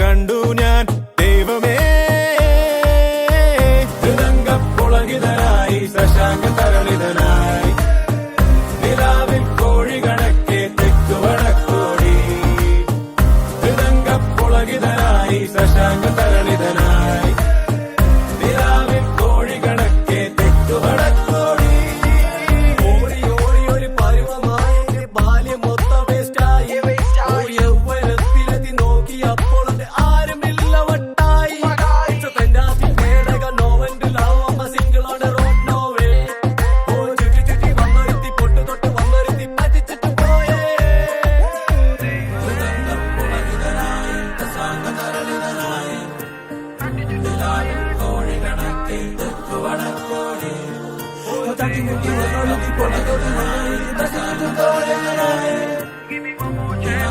കണ്ടു ഞാൻ ദൈവമേ. പുളകിതനായി ശശാങ്ക തരളിതനായി നിലാവിൽ കോഴി കണക്കെ തെക്കു വടക്കോടി. പുളകിതനായി ശശാങ്ക തരളിതനായി നിലാവിൽ കോഴി കണക്കെ തെക്കു വടക്കോടി. ഓടി ഓടി ഒരു പരുവമായി ബാല്യം മൊത്തം വേസ്റ്റായി. യൗവനത്തിലെത്തി നോക്കി അപ്പോൾ ആരുമില്ല വട്ടായി. Give me one more chance.